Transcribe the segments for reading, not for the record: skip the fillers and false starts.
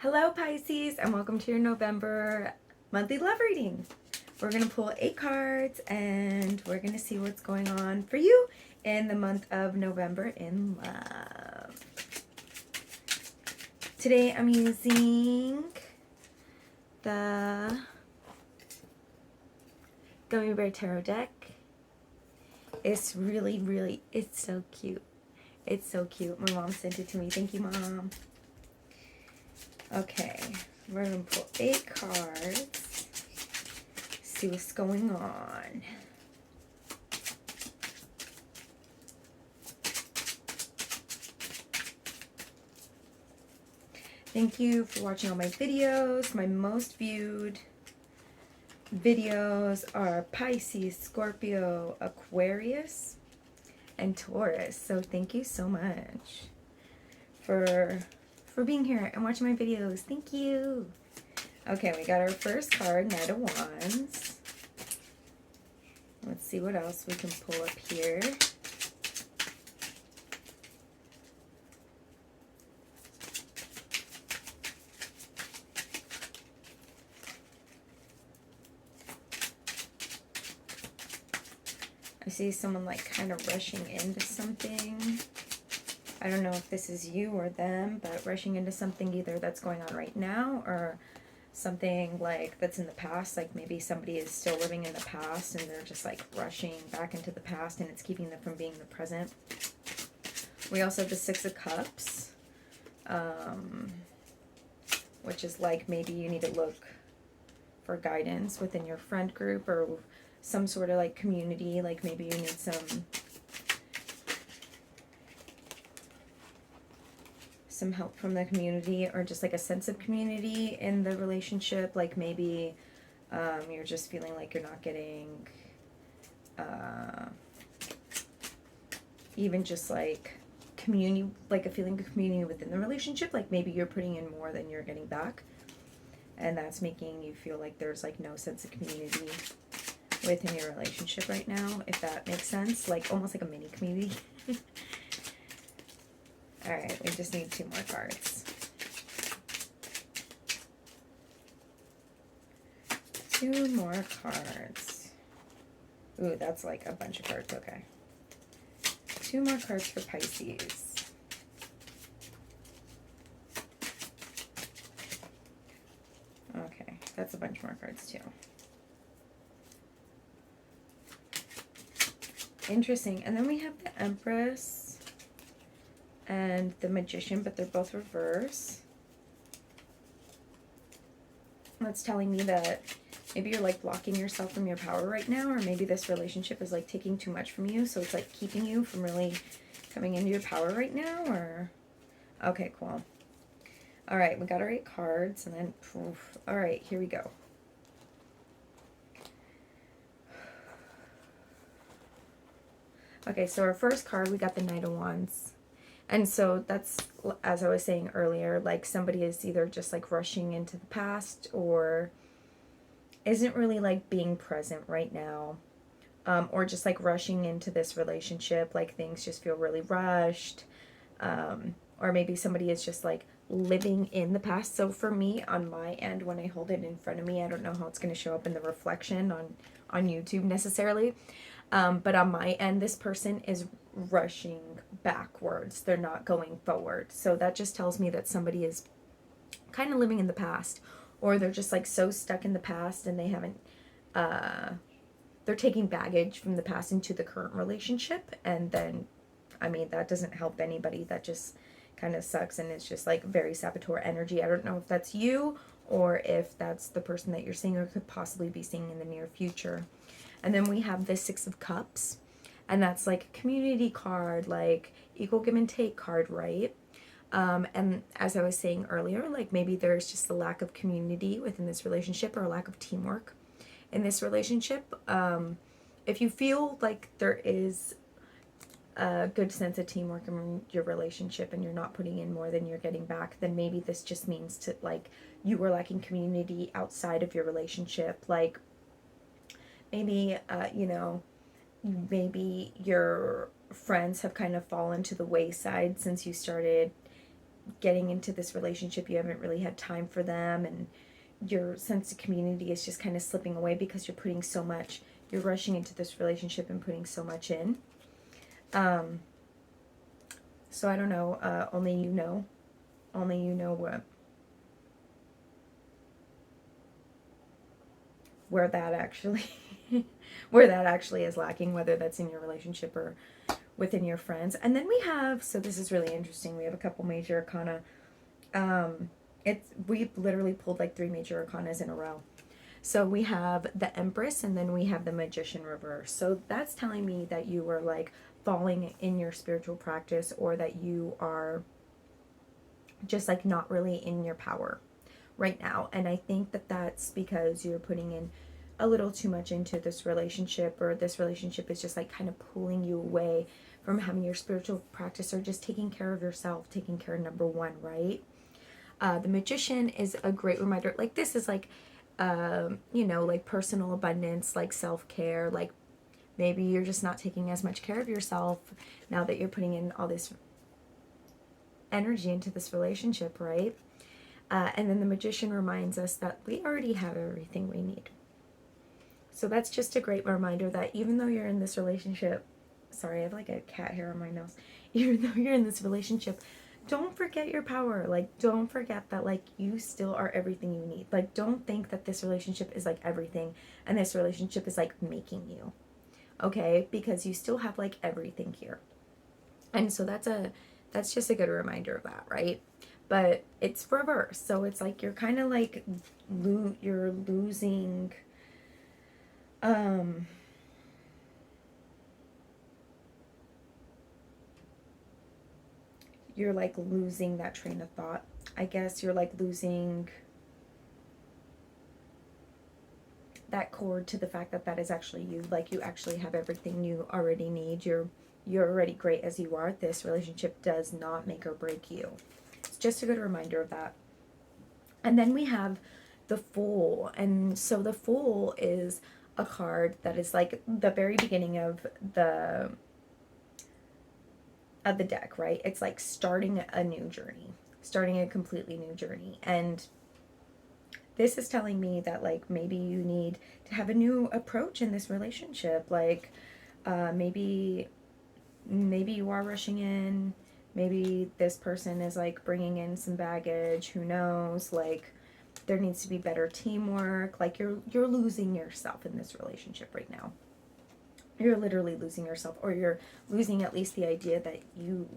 Hello Pisces, and welcome to your November monthly love reading. We're going to pull 8 cards and we're going to see what's going on for you in the month of November in love. Today I'm using the Gummy Bear Tarot deck. It's it's so cute. It's so cute. My mom sent it to me. Thank you, Mom. Okay, we're going to pull 8 cards, see what's going on. Thank you for watching all my videos. My most viewed videos are Pisces, Scorpio, Aquarius, and Taurus. So thank you so much for being here and watching my videos. Thank you. Okay, we got our first card, Knight of Wands. Let's see what else we can pull up here. I see someone like kind of rushing into something. I don't know if this is you or them, but rushing into something either that's going on right now or something like that's in the past. Like maybe somebody is still living in the past and they're just like rushing back into the past and it's keeping them from being the present. We also have the 6 of Cups, which is like maybe you need to look for guidance within your friend group or some sort of like community. Like maybe you need some help from the community or just like a sense of community in the relationship. Like maybe you're just feeling like you're not getting even just like community, like a feeling of community within the relationship. Like maybe you're putting in more than you're getting back, and that's making you feel like there's like no sense of community within your relationship right now, if that makes sense. Like almost like a mini community. Alright, we just need 2 more cards. 2 more cards. Ooh, that's like a bunch of cards. Okay. 2 more cards for Pisces. Okay, that's a bunch more cards too. Interesting. And then we have the Empress and the Magician, but they're both reverse. That's telling me that maybe you're like blocking yourself from your power right now, or maybe this relationship is like taking too much from you, so it's like keeping you from really coming into your power right now, or... Okay, cool. Alright, we got our 8 cards, and then... Poof. Alright, here we go. Okay, so our first card, we got the Knight of Wands. And so that's, as I was saying earlier, like somebody is either just like rushing into the past or isn't really like being present right now, or just like rushing into this relationship, like things just feel really rushed, or maybe somebody is just like living in the past. So for me, on my end, when I hold it in front of me, I don't know how it's going to show up in the reflection on YouTube necessarily. But on my end, this person is rushing backwards. They're not going forward. So that just tells me that somebody is kind of living in the past, or they're just like so stuck in the past and they haven't, they're taking baggage from the past into the current relationship. And then, I mean, that doesn't help anybody. That just kind of sucks. And it's just like very saboteur energy. I don't know if that's you or if that's the person that you're seeing or could possibly be seeing in the near future. And then we have the 6 of Cups, and that's like a community card, like equal give and take card, right? And as I was saying earlier, like maybe there's just a lack of community within this relationship or a lack of teamwork in this relationship. If you feel like there is a good sense of teamwork in your relationship and you're not putting in more than you're getting back, then maybe this just means to like you are lacking community outside of your relationship. Like maybe, you know, maybe your friends have kind of fallen to the wayside since you started getting into this relationship, you haven't really had time for them, and your sense of community is just kind of slipping away because you're putting so much, you're rushing into this relationship and putting so much in. So I don't know, only you know where that actually where that actually is lacking, whether that's in your relationship or within your friends. And then we have, so this is really interesting, we have a couple major arcana. We've literally pulled like 3 major arcanas in a row. So we have the Empress, and then we have the Magician reverse. So that's telling me that you were like falling in your spiritual practice, or that you are just like not really in your power right now. And I think that that's because you're putting in a little too much into this relationship, or this relationship is just like kind of pulling you away from having your spiritual practice, or just taking care of yourself, taking care of number one, right? The Magician is a great reminder. Like this is like, you know, like personal abundance, like self-care, like maybe you're just not taking as much care of yourself now that you're putting in all this energy into this relationship, right? And then the Magician reminds us that we already have everything we need. So that's just a great reminder that even though you're in this relationship, sorry, I have like a cat hair on my nose. Even though you're in this relationship, don't forget your power. Like, don't forget that, like, you still are everything you need. Like, don't think that this relationship is like everything and this relationship is like making you. Okay? Because you still have like everything here. And so that's just a good reminder of that, right? But it's reverse. So it's like you're kind of like you're losing you're like losing that train of thought. I guess you're like losing that cord to the fact that that is actually you. Like, you actually have everything you already need. You're already great as you are. This relationship does not make or break you. It's just a good reminder of that. And then we have the Fool. And so the Fool is a card that is like the very beginning of the deck, right? It's like starting a new journey, starting a completely new journey. And this is telling me that like maybe you need to have a new approach in this relationship. Like maybe you are rushing in. Maybe this person is like bringing in some baggage. Who knows? Like, there needs to be better teamwork. Like, you're losing yourself in this relationship right now. You're literally losing yourself, or you're losing at least the idea that you,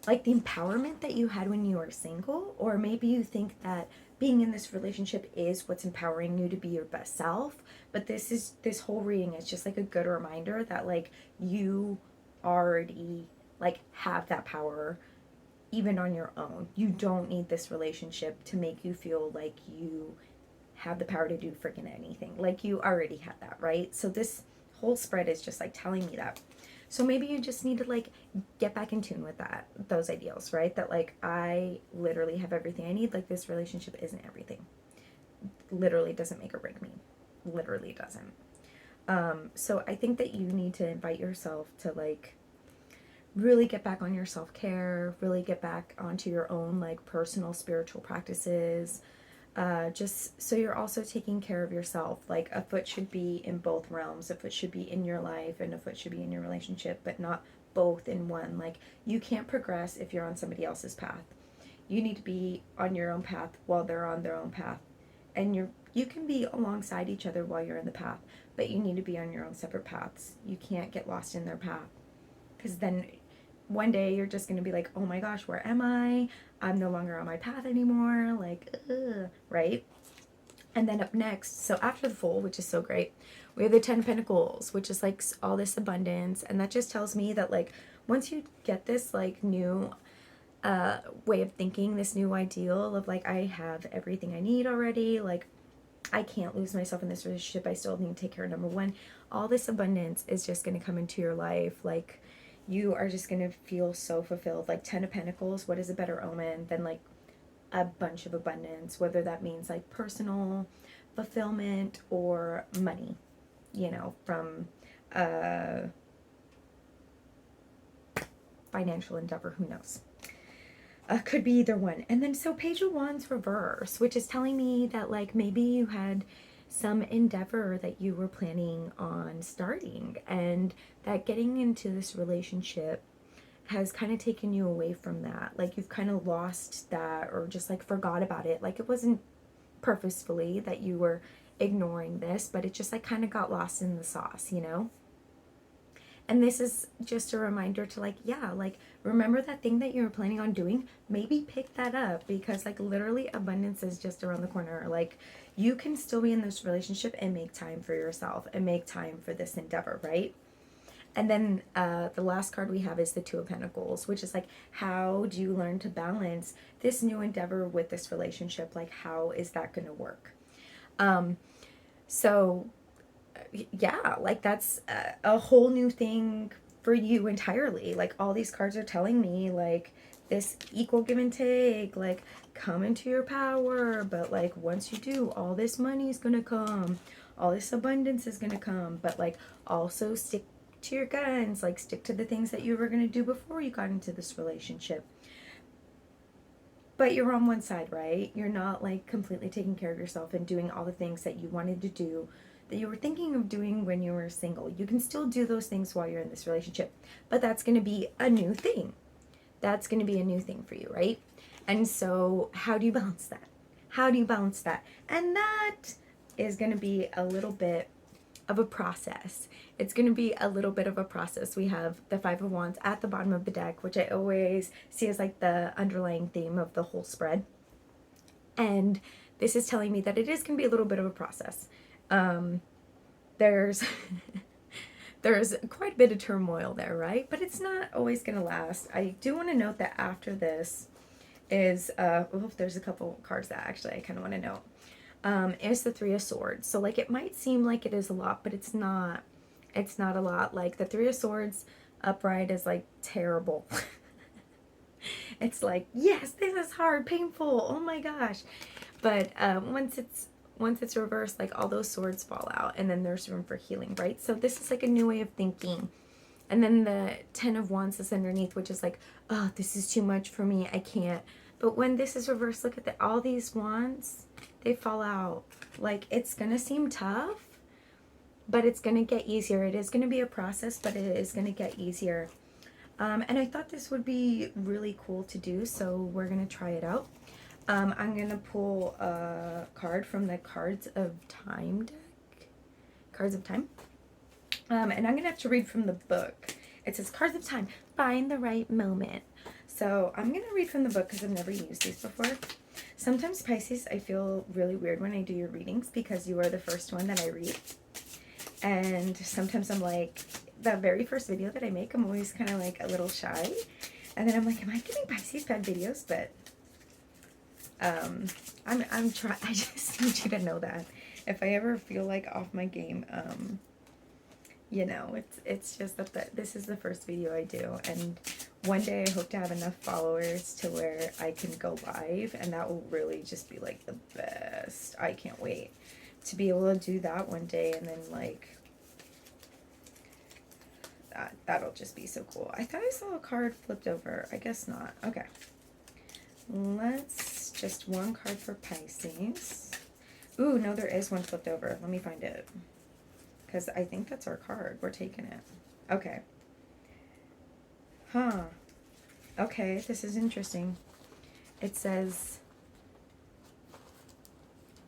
like the empowerment that you had when you were single, or maybe you think that being in this relationship is what's empowering you to be your best self. But this whole reading is just like a good reminder that like you already like have that power even on your own. You don't need this relationship to make you feel like you have the power to do freaking anything. Like, you already had that, right? So this whole spread is just like telling me that. So maybe you just need to like get back in tune with those ideals, right? That like, I literally have everything I need. Like, this relationship isn't everything. Literally doesn't make or break me. Literally doesn't. So I think that you need to invite yourself to like really get back on your self-care, really get back onto your own like personal spiritual practices, just so you're also taking care of yourself. Like, a foot should be in both realms. A foot should be in your life and a foot should be in your relationship, but not both in one. Like, you can't progress if you're on somebody else's path. You need to be on your own path while they're on their own path. And you can be alongside each other while you're in the path, but you need to be on your own separate paths. You can't get lost in their path, because then one day you're just going to be like, oh my gosh, where am I? I'm no longer on my path anymore. Like, ugh, right? And then up next, so after the Fool, which is so great, we have the 10 of Pentacles, which is like all this abundance. And that just tells me that like, once you get this like new way of thinking, this new ideal of like, I have everything I need already, like, I can't lose myself in this relationship, I still need to take care of number one. All this abundance is just going to come into your life. Like, you are just going to feel so fulfilled. Like, 10 of Pentacles, what is a better omen than like a bunch of abundance, whether that means like personal fulfillment or money, you know, from financial endeavor, who knows. Could be either one. And then so Page of Wands reverse, which is telling me that like maybe you had some endeavor that you were planning on starting, and that getting into this relationship has kind of taken you away from that. Like you've kind of lost that, or just like forgot about it. Like it wasn't purposefully that you were ignoring this, but it just like kind of got lost in the sauce, you know? And this is just a reminder to like, yeah, like remember that thing that you were planning on doing, maybe pick that up, because like literally abundance is just around the corner. Like you can still be in this relationship and make time for yourself and make time for this endeavor, right? And then the last card we have is the Two of Pentacles, which is like, how do you learn to balance this new endeavor with this relationship? Like, how is that going to work? So yeah, like that's a whole new thing for you entirely. Like all these cards are telling me like this equal give and take, like come into your power, but like once you do, all this money is gonna come, all this abundance is gonna come, but like also stick to your guns, like stick to the things that you were gonna do before you got into this relationship. But you're on one side, right? You're not like completely taking care of yourself and doing all the things that you wanted to do, that you were thinking of doing when you were single. You can still do those things while you're in this relationship, but that's going to be a new thing. That's going to be a new thing for you, right? And so how do you balance that? How do you balance that? And that is going to be a little bit of a process. It's going to be a little bit of a process. We have the Five of Wands at the bottom of the deck, which I always see as like the underlying theme of the whole spread. And this is telling me that it is going to be a little bit of a process. There's there's quite a bit of turmoil there, right? But it's not always going to last. I do want to note that after this is, there's a couple cards that actually I kind of want to note. Is the Three of Swords. So like it might seem like it is a lot, but it's not. It's not a lot. Like the Three of Swords upright is like terrible. It's like, yes, this is hard, painful. Oh my gosh. But once it's reversed, like all those swords fall out, and then there's room for healing, right? So this is like a new way of thinking. And then the Ten of Wands is underneath, which is like, oh, this is too much for me. I can't. But when this is reversed, look at all these wands, they fall out. Like it's going to seem tough, but it's going to get easier. It is going to be a process, but it is going to get easier. And I thought this would be really cool to do, so we're going to try it out. I'm going to pull a card from the Cards of Time deck. Cards of Time. And I'm going to have to read from the book. It says, Cards of Time, find the right moment. So I'm going to read from the book because I've never used these before. Sometimes, Pisces, I feel really weird when I do your readings because you are the first one that I read. And sometimes I'm like, the very first video that I make, I'm always kind of like a little shy. And then I'm like, am I giving Pisces bad videos? But I'm trying. I just need you to know that if I ever feel like off my game, you know, it's just that this is the first video I do, and one day I hope to have enough followers to where I can go live, and that will really just be like the best. I can't wait to be able to do that one day, and then like that'll just be so cool. I thought I saw a card flipped over. I guess not. Okay. Let's just one card for Pisces. Ooh, no, there is one flipped over. Let me find it. Because I think that's our card. We're taking it. Okay. Huh. Okay, this is interesting. It says,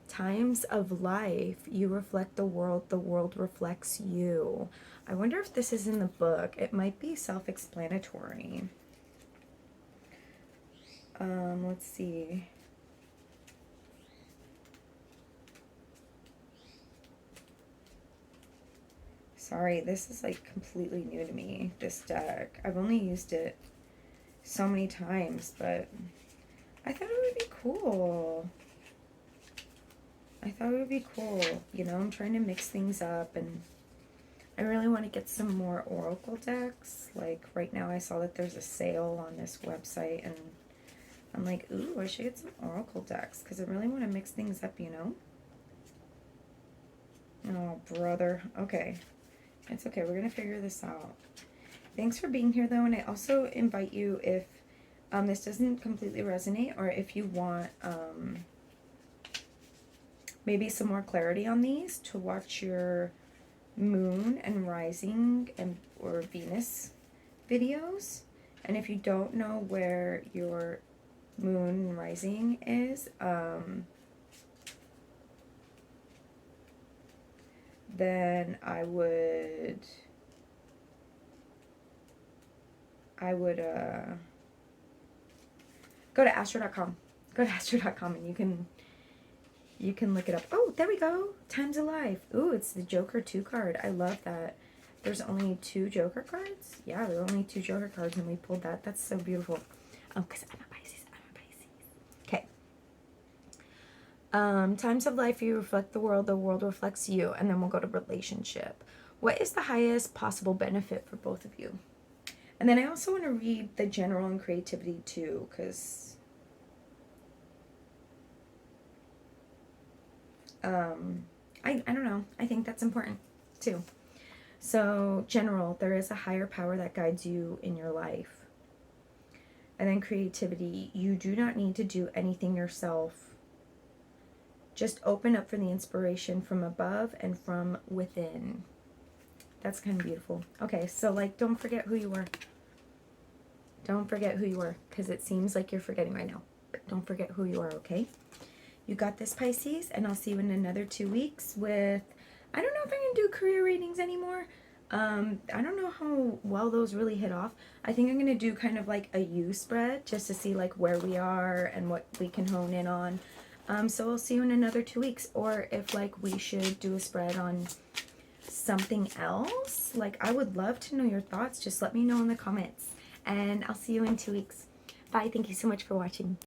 times of life, you reflect the world reflects you. I wonder if this is in the book. It might be self-explanatory. Let's see. Sorry, this is like completely new to me, this deck. I've only used it so many times, but I thought it would be cool. I thought it would be cool. You know, I'm trying to mix things up, and I really want to get some more oracle decks. Like right now I saw that there's a sale on this website, and I'm like, ooh, I should get some oracle decks because I really want to mix things up, you know? Oh, brother. Okay. It's okay. We're going to figure this out. Thanks for being here, though, and I also invite you, if this doesn't completely resonate, or if you want maybe some more clarity on these, to watch your moon and rising and or Venus videos. And if you don't know where your moon and rising is, then I would go to astro.com. Go to astro.com and you can look it up. Oh, there we go. Times of Life. Ooh, it's the Joker 2 card. I love that. There's only 2 Joker cards? Yeah, there are only 2 Joker cards and we pulled that. That's so beautiful. Because I'm a Pisces. Okay. Times of Life, you reflect the world reflects you. And then we'll go to relationship. What is the highest possible benefit for both of you? And then I also want to read the general and creativity too, because I don't know. I think that's important too. So general, there is a higher power that guides you in your life. And then creativity, you do not need to do anything yourself. Just open up for the inspiration from above and from within. That's kind of beautiful. Okay, so like, don't forget who you were. Don't forget who you were, because it seems like you're forgetting right now. But don't forget who you are, okay? You got this, Pisces, and I'll see you in another 2 weeks with, I don't know if I can do career readings anymore. I don't know how well those really hit off. I think I'm going to do kind of like a you spread, just to see like where we are and what we can hone in on. So I'll see you in another 2 weeks. Or if like we should do a spread on something else, like I would love to know your thoughts. Just let me know in the comments. And I'll see you in 2 weeks. Bye. Thank you so much for watching.